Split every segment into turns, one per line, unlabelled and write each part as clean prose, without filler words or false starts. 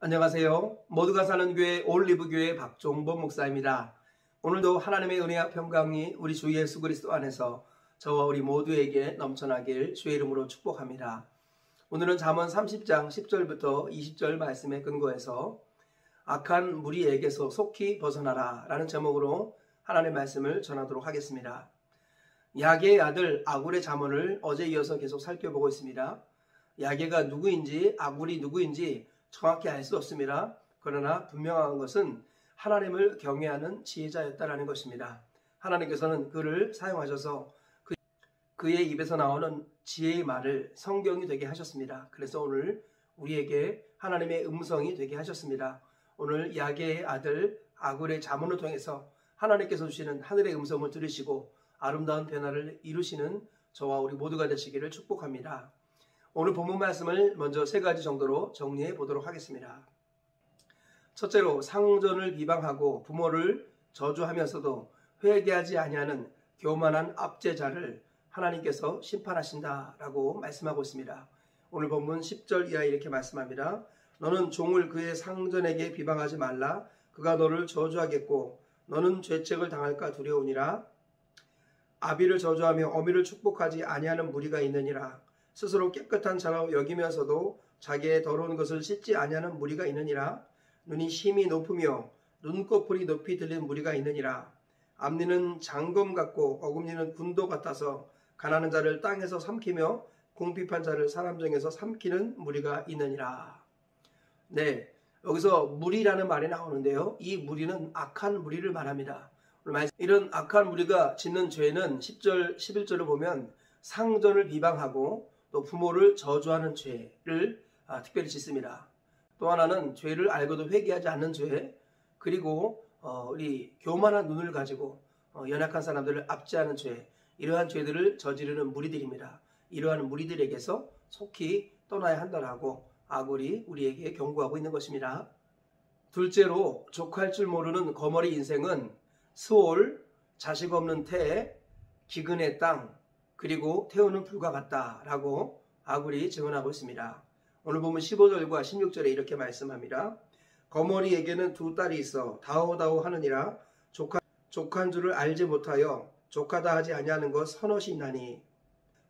안녕하세요. 모두가 사는 교회 올리브교회 박종범 목사입니다. 오늘도 하나님의 은혜와 평강이 우리 주 예수 그리스도 안에서 저와 우리 모두에게 넘쳐나길 주의 이름으로 축복합니다. 오늘은 잠언 30장 10절부터 20절 말씀에 근거해서 악한 무리에게서 속히 벗어나라 라는 제목으로 하나님의 말씀을 전하도록 하겠습니다. 야게의 아들 아굴의 잠언을 어제 이어서 계속 살펴보고 있습니다. 야게가 누구인지 아굴이 누구인지 정확히 알 수 없습니다. 그러나 분명한 것은 하나님을 경외하는 지혜자였다라는 것입니다. 하나님께서는 그를 사용하셔서 그의 입에서 나오는 지혜의 말을 성경이 되게 하셨습니다. 그래서 오늘 우리에게 하나님의 음성이 되게 하셨습니다. 오늘 야게의 아들 아굴의 잠언을 통해서 하나님께서 주시는 하늘의 음성을 들으시고 아름다운 변화를 이루시는 저와 우리 모두가 되시기를 축복합니다. 오늘 본문 말씀을 먼저 세 가지 정도로 정리해 보도록 하겠습니다. 첫째로 상전을 비방하고 부모를 저주하면서도 회개하지 아니하는 교만한 압제자를 하나님께서 심판하신다라고 말씀하고 있습니다. 오늘 본문 10절 이하에 이렇게 말씀합니다. 너는 종을 그의 상전에게 비방하지 말라. 그가 너를 저주하겠고 너는 죄책을 당할까 두려우니라. 아비를 저주하며 어미를 축복하지 아니하는 무리가 있느니라. 스스로 깨끗한 자로 여기면서도 자기의 더러운 것을 씻지 아니하는 무리가 있느니라. 눈이 심히 높으며 눈꺼풀이 높이 들린 무리가 있느니라. 앞니는 장검 같고 어금니는 군도 같아서 가난한 자를 땅에서 삼키며 궁핍한 자를 사람 중에서 삼키는 무리가 있느니라. 네, 여기서 무리라는 말이 나오는데요. 이 무리는 악한 무리를 말합니다. 이런 악한 무리가 짓는 죄는 10절, 11절을 보면 상전을 비방하고 또 부모를 저주하는 죄를 특별히 짓습니다. 또 하나는 죄를 알고도 회개하지 않는 죄, 그리고 우리 교만한 눈을 가지고 연약한 사람들을 압제하는 죄, 이러한 죄들을 저지르는 무리들입니다. 이러한 무리들에게서 속히 떠나야 한다라고 아굴이 우리에게 경고하고 있는 것입니다. 둘째로 족할 줄 모르는 거머리 인생은 스올, 자식 없는 태, 기근의 땅, 그리고 태우는 불과 같다라고 아굴이 증언하고 있습니다. 오늘 보면 15절과 16절에 이렇게 말씀합니다. 거머리에게는 두 딸이 있어 다오다오 하느니라. 족한 줄을 알지 못하여 족하다 하지 아니하는 것 서넛이 있나니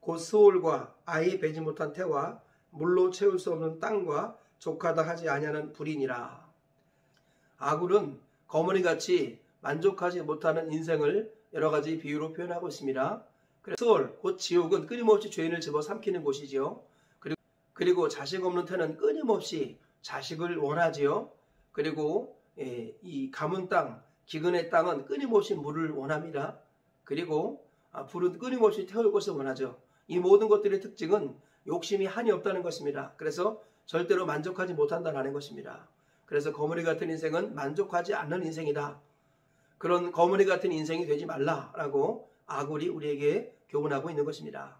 곧 스올과 아이 배지 못한 태와 물로 채울 수 없는 땅과 족하다 하지 아니하는 불이니라. 아굴은 거머리같이 만족하지 못하는 인생을 여러 가지 비유로 표현하고 있습니다. 스올, 곧 지옥은 끊임없이 죄인을 집어삼키는 곳이지요. 그리고 자식 없는 태는 끊임없이 자식을 원하지요. 그리고 이 가문 땅, 기근의 땅은 끊임없이 물을 원합니다. 그리고 불은 끊임없이 태울 것을 원하죠. 이 모든 것들의 특징은 욕심이 한이 없다는 것입니다. 그래서 절대로 만족하지 못한다는 것입니다. 그래서 거머리 같은 인생은 만족하지 않는 인생이다. 그런 거머리 같은 인생이 되지 말라라고 아굴이 우리에게 교훈하고 있는 것입니다.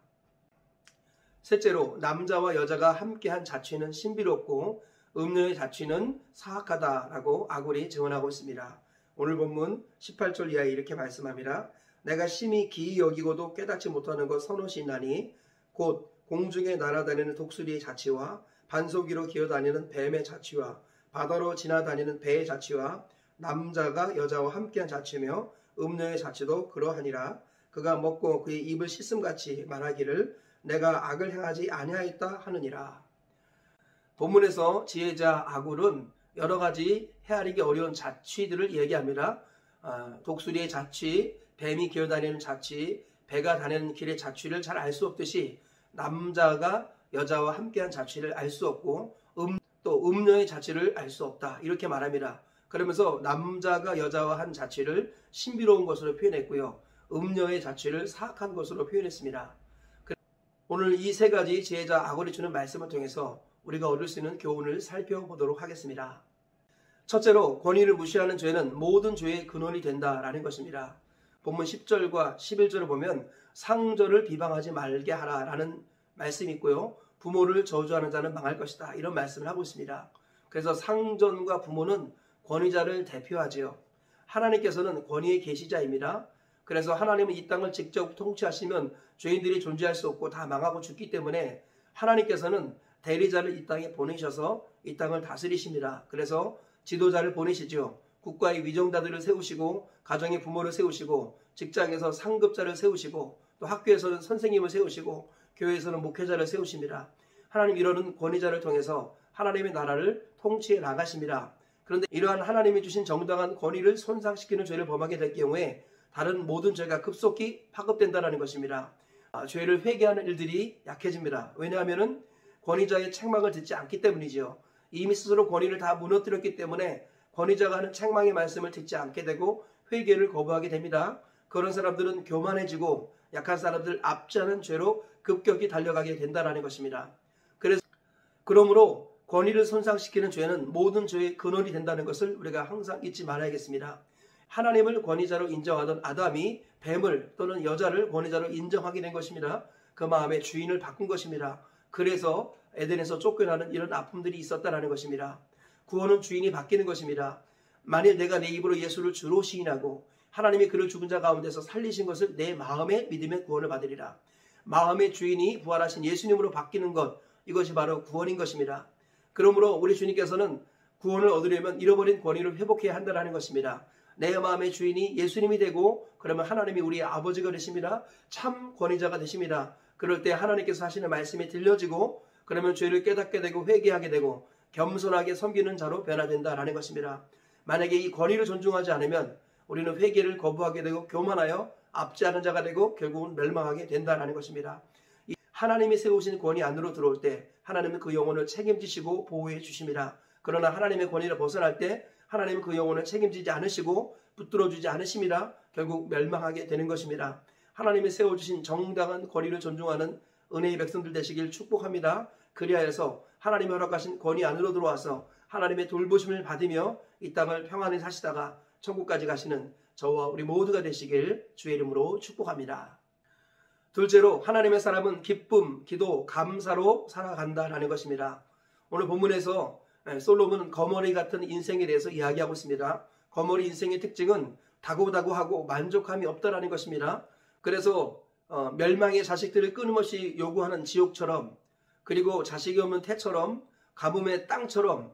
셋째로 남자와 여자가 함께한 자취는 신비롭고 음녀의 자취는 사악하다라고 아굴이 증언하고 있습니다. 오늘 본문 18절 이하에 이렇게 말씀합니다. 내가 심히 기이 여기고도 깨닫지 못하는 것 서넛이 있나니 곧 공중에 날아다니는 독수리의 자취와 반석 위로 기어다니는 뱀의 자취와 바다로 지나다니는 배의 자취와 남자가 여자와 함께한 자취며 음녀의 자취도 그러하니라. 그가 먹고 그의 입을 씻음같이 말하기를 내가 악을 행하지 아니하였다 하느니라. 본문에서 지혜자 아굴은 여러 가지 헤아리기 어려운 자취들을 얘기합니다. 독수리의 자취, 뱀이 기어다니는 자취, 배가 다니는 길의 자취를 잘 알 수 없듯이 남자가 여자와 함께한 자취를 알 수 없고 또 음녀의 자취를 알 수 없다 이렇게 말합니다. 그러면서 남자가 여자와 한 자취를 신비로운 것으로 표현했고요. 음녀의 자취를 사악한 것으로 표현했습니다. 오늘 이 세 가지 지혜자 아굴이 주는 말씀을 통해서 우리가 얻을 수 있는 교훈을 살펴보도록 하겠습니다. 첫째로 권위를 무시하는 죄는 모든 죄의 근원이 된다라는 것입니다. 본문 10절과 11절을 보면 상전을 비방하지 말게 하라라는 말씀이 있고요. 부모를 저주하는 자는 망할 것이다 이런 말씀을 하고 있습니다. 그래서 상전과 부모는 권위자를 대표하지요. 하나님께서는 권위의 계시자입니다. 그래서 하나님은 이 땅을 직접 통치하시면 죄인들이 존재할 수 없고 다 망하고 죽기 때문에 하나님께서는 대리자를 이 땅에 보내셔서 이 땅을 다스리십니다. 그래서 지도자를 보내시죠. 국가의 위정자들을 세우시고 가정의 부모를 세우시고 직장에서 상급자를 세우시고 또 학교에서는 선생님을 세우시고 교회에서는 목회자를 세우십니다. 하나님 이러는 권위자를 통해서 하나님의 나라를 통치해 나가십니다. 그런데 이러한 하나님이 주신 정당한 권위를 손상시키는 죄를 범하게 될 경우에 다른 모든 죄가 급속히 파급된다는 것입니다. 죄를 회개하는 일들이 약해집니다. 왜냐하면 권위자의 책망을 듣지 않기 때문이죠. 이미 스스로 권위를 다 무너뜨렸기 때문에 권위자가 하는 책망의 말씀을 듣지 않게 되고 회개를 거부하게 됩니다. 그런 사람들은 교만해지고 약한 사람들 압제하는 죄로 급격히 달려가게 된다는 것입니다. 그러므로 권위를 손상시키는 죄는 모든 죄의 근원이 된다는 것을 우리가 항상 잊지 말아야겠습니다. 하나님을 권위자로 인정하던 아담이 뱀을 또는 여자를 권위자로 인정하게 된 것입니다. 그 마음의 주인을 바꾼 것입니다. 그래서 에덴에서 쫓겨나는 이런 아픔들이 있었다는 것입니다. 구원은 주인이 바뀌는 것입니다. 만일 내가 내 입으로 예수를 주로 시인하고 하나님이 그를 죽은 자 가운데서 살리신 것을 내 마음에 믿음의 구원을 받으리라. 마음의 주인이 부활하신 예수님으로 바뀌는 것, 이것이 바로 구원인 것입니다. 그러므로 우리 주님께서는 구원을 얻으려면 잃어버린 권위를 회복해야 한다는 것입니다. 내 마음의 주인이 예수님이 되고 그러면 하나님이 우리의 아버지가 되십니다. 참 권위자가 되십니다. 그럴 때 하나님께서 하시는 말씀이 들려지고 그러면 죄를 깨닫게 되고 회개하게 되고 겸손하게 섬기는 자로 변화된다라는 것입니다. 만약에 이 권위를 존중하지 않으면 우리는 회개를 거부하게 되고 교만하여 압제하는 자가 되고 결국은 멸망하게 된다라는 것입니다. 하나님이 세우신 권위 안으로 들어올 때 하나님은 그 영혼을 책임지시고 보호해 주십니다. 그러나 하나님의 권위를 벗어날 때 하나님은 그 영혼을 책임지지 않으시고 붙들어주지 않으십니다. 결국 멸망하게 되는 것입니다. 하나님이 세워주신 정당한 권위를 존중하는 은혜의 백성들 되시길 축복합니다. 그리하여서 하나님이 허락하신 권위 안으로 들어와서 하나님의 돌보심을 받으며 이 땅을 평안히 사시다가 천국까지 가시는 저와 우리 모두가 되시길 주의 이름으로 축복합니다. 둘째로 하나님의 사람은 기쁨, 기도, 감사로 살아간다라는 것입니다. 오늘 본문에서 솔로몬은 거머리 같은 인생에 대해서 이야기하고 있습니다. 거머리 인생의 특징은 다고다고하고 만족함이 없다라는 것입니다. 그래서 멸망의 자식들을 끊임없이 요구하는 지옥처럼, 그리고 자식이 없는 태처럼, 가뭄의 땅처럼,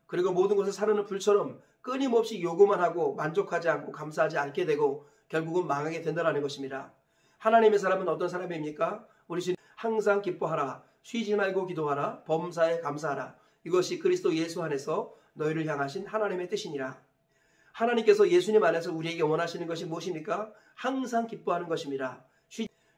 그리고 모든 것을 사르는 불처럼 끊임없이 요구만 하고 만족하지 않고 감사하지 않게 되고 결국은 망하게 된다는 것입니다. 하나님의 사람은 어떤 사람입니까? 우리 주님 항상 기뻐하라, 쉬지 말고 기도하라, 범사에 감사하라. 이것이 그리스도 예수 안에서 너희를 향하신 하나님의 뜻이니라. 하나님께서 예수님 안에서 우리에게 원하시는 것이 무엇입니까? 항상 기뻐하는 것입니다.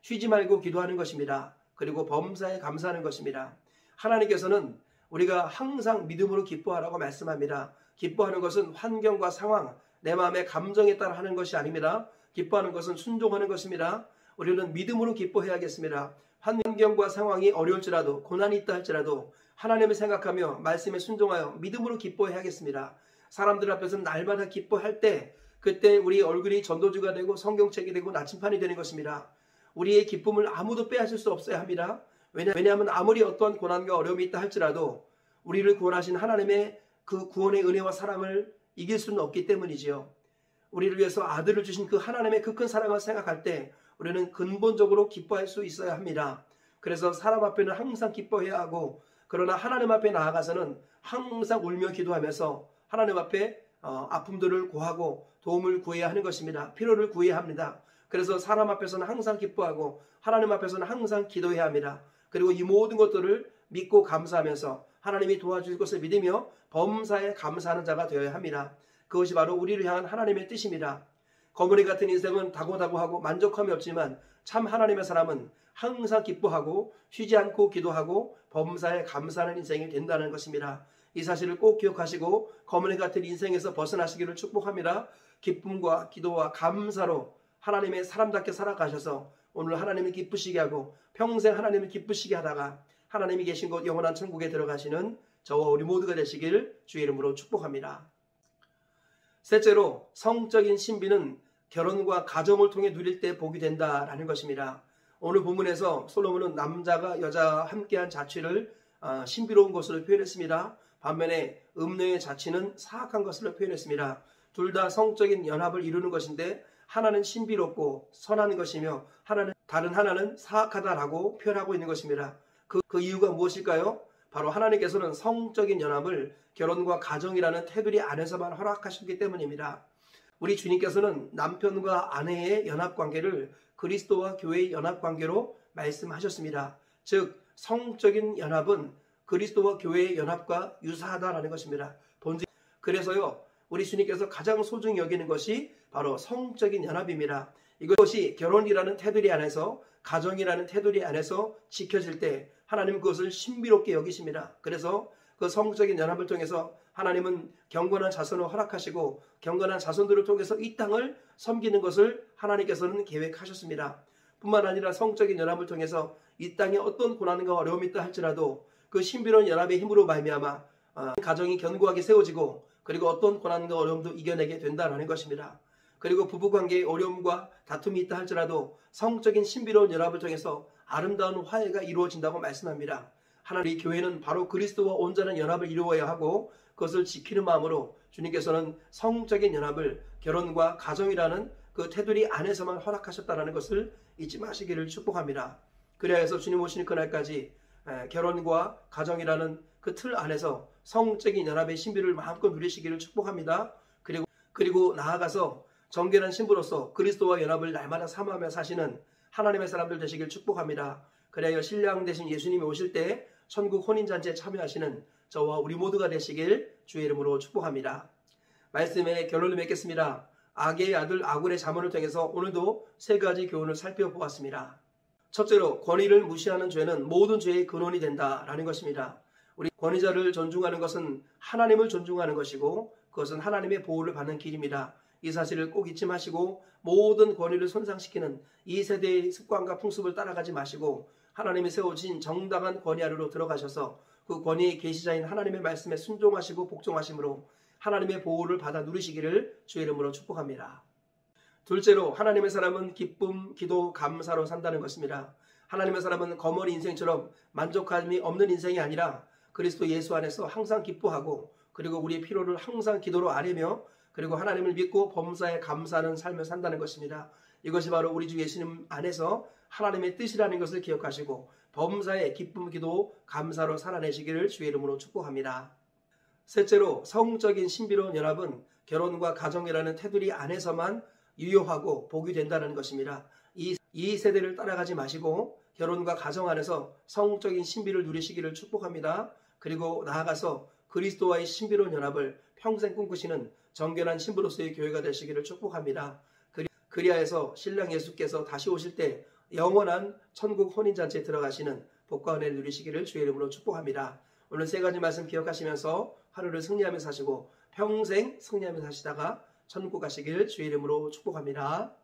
쉬지 말고 기도하는 것입니다. 그리고 범사에 감사하는 것입니다. 하나님께서는 우리가 항상 믿음으로 기뻐하라고 말씀합니다. 기뻐하는 것은 환경과 상황, 내 마음의 감정에 따라 하는 것이 아닙니다. 기뻐하는 것은 순종하는 것입니다. 우리는 믿음으로 기뻐해야겠습니다. 환경과 상황이 어려울지라도 고난이 있다 할지라도 하나님을 생각하며 말씀에 순종하여 믿음으로 기뻐해야겠습니다. 사람들 앞에서는 날마다 기뻐할 때 그때 우리 얼굴이 전도주가 되고 성경책이 되고 나침판이 되는 것입니다. 우리의 기쁨을 아무도 빼앗을 수 없어야 합니다. 왜냐하면 아무리 어떤 고난과 어려움이 있다 할지라도 우리를 구원하신 하나님의 그 구원의 은혜와 사랑을 이길 수는 없기 때문이지요. 우리를 위해서 아들을 주신 그 하나님의 그 큰 사랑을 생각할 때 우리는 근본적으로 기뻐할 수 있어야 합니다. 그래서 사람 앞에는 항상 기뻐해야 하고 그러나 하나님 앞에 나아가서는 항상 울며 기도하면서 하나님 앞에 아픔들을 고하고 도움을 구해야 하는 것입니다. 필요를 구해야 합니다. 그래서 사람 앞에서는 항상 기뻐하고 하나님 앞에서는 항상 기도해야 합니다. 그리고 이 모든 것들을 믿고 감사하면서 하나님이 도와줄 것을 믿으며 범사에 감사하는 자가 되어야 합니다. 그것이 바로 우리를 향한 하나님의 뜻입니다. 거머리 같은 인생은 다고다고하고 만족함이 없지만 참 하나님의 사람은 항상 기뻐하고 쉬지 않고 기도하고 범사에 감사하는 인생이 된다는 것입니다. 이 사실을 꼭 기억하시고 거머리 같은 인생에서 벗어나시기를 축복합니다. 기쁨과 기도와 감사로 하나님의 사람답게 살아가셔서 오늘 하나님을 기쁘시게 하고 평생 하나님을 기쁘시게 하다가 하나님이 계신 곳 영원한 천국에 들어가시는 저와 우리 모두가 되시길 주의 이름으로 축복합니다. 셋째로 성적인 신비는 결혼과 가정을 통해 누릴 때 복이 된다라는 것입니다. 오늘 본문에서 솔로몬은 남자가 여자와 함께한 자취를 신비로운 것으로 표현했습니다. 반면에 음녀의 자취는 사악한 것으로 표현했습니다. 둘 다 성적인 연합을 이루는 것인데 하나는 신비롭고 선한 것이며 다른 하나는 사악하다라고 표현하고 있는 것입니다. 그 이유가 무엇일까요? 바로 하나님께서는 성적인 연합을 결혼과 가정이라는 테두리 안에서만 허락하셨기 때문입니다. 우리 주님께서는 남편과 아내의 연합관계를 그리스도와 교회의 연합관계로 말씀하셨습니다. 즉 성적인 연합은 그리스도와 교회의 연합과 유사하다라는 것입니다. 그래서요 우리 주님께서 가장 소중히 여기는 것이 바로 성적인 연합입니다. 이것이 결혼이라는 테두리 안에서 가정이라는 테두리 안에서 지켜질 때 하나님은 그것을 신비롭게 여기십니다. 그래서 그 성적인 연합을 통해서 하나님은 경건한 자손을 허락하시고 경건한 자손들을 통해서 이 땅을 섬기는 것을 하나님께서는 계획하셨습니다. 뿐만 아니라 성적인 연합을 통해서 이 땅에 어떤 고난과 어려움이 있다 할지라도 그 신비로운 연합의 힘으로 말미암아 가정이 견고하게 세워지고 그리고 어떤 고난과 어려움도 이겨내게 된다는 것입니다. 그리고 부부관계에 어려움과 다툼이 있다 할지라도 성적인 신비로운 연합을 통해서 아름다운 화해가 이루어진다고 말씀합니다. 하나님 교회는 바로 그리스도와 온전한 연합을 이루어야 하고 그것을 지키는 마음으로 주님께서는 성적인 연합을 결혼과 가정이라는 그 테두리 안에서만 허락하셨다는 것을 잊지 마시기를 축복합니다. 그래야 해서 주님 오시는 그날까지 결혼과 가정이라는 그 틀 안에서 성적인 연합의 신비를 마음껏 누리시기를 축복합니다. 그리고 나아가서 정결한 신부로서 그리스도와 연합을 날마다 삼하며 사시는 하나님의 사람들 되시길 축복합니다. 그래야 신랑 되신 예수님이 오실 때 천국 혼인잔치에 참여하시는 저와 우리 모두가 되시길 주의 이름으로 축복합니다. 말씀의 결론을 맺겠습니다. 아게의 아들 아굴의 자문을 통해서 오늘도 세 가지 교훈을 살펴보았습니다. 첫째로 권위를 무시하는 죄는 모든 죄의 근원이 된다라는 것입니다. 우리 권위자를 존중하는 것은 하나님을 존중하는 것이고 그것은 하나님의 보호를 받는 길입니다. 이 사실을 꼭 잊지 마시고 모든 권위를 손상시키는 이 세대의 습관과 풍습을 따라가지 마시고 하나님이 세워진 정당한 권위 아래로 들어가셔서 그 권위의 계시자인 하나님의 말씀에 순종하시고 복종하심으로 하나님의 보호를 받아 누리시기를 주의 이름으로 축복합니다. 둘째로 하나님의 사람은 기쁨, 기도, 감사로 산다는 것입니다. 하나님의 사람은 거머리 인생처럼 만족함이 없는 인생이 아니라 그리스도 예수 안에서 항상 기뻐하고 그리고 우리의 필요를 항상 기도로 아뢰며 그리고 하나님을 믿고 범사에 감사하는 삶을 산다는 것입니다. 이것이 바로 우리 주 예수님 안에서 하나님의 뜻이라는 것을 기억하시고 범사에 기쁨, 기도, 감사로 살아내시기를 주의 이름으로 축복합니다. 셋째로 성적인 신비로운 연합은 결혼과 가정이라는 테두리 안에서만 유효하고 복이 된다는 것입니다. 이 세대를 따라가지 마시고 결혼과 가정 안에서 성적인 신비를 누리시기를 축복합니다. 그리고 나아가서 그리스도와의 신비로운 연합을 평생 꿈꾸시는 정결한 신부로서의 교회가 되시기를 축복합니다. 그리하여서 신랑 예수께서 다시 오실 때 영원한 천국 혼인잔치에 들어가시는 복과 은혜를 누리시기를 주의 이름으로 축복합니다. 오늘 세 가지 말씀 기억하시면서 하루를 승리하며 사시고 평생 승리하며 사시다가 천국 가시기를 주의 이름으로 축복합니다.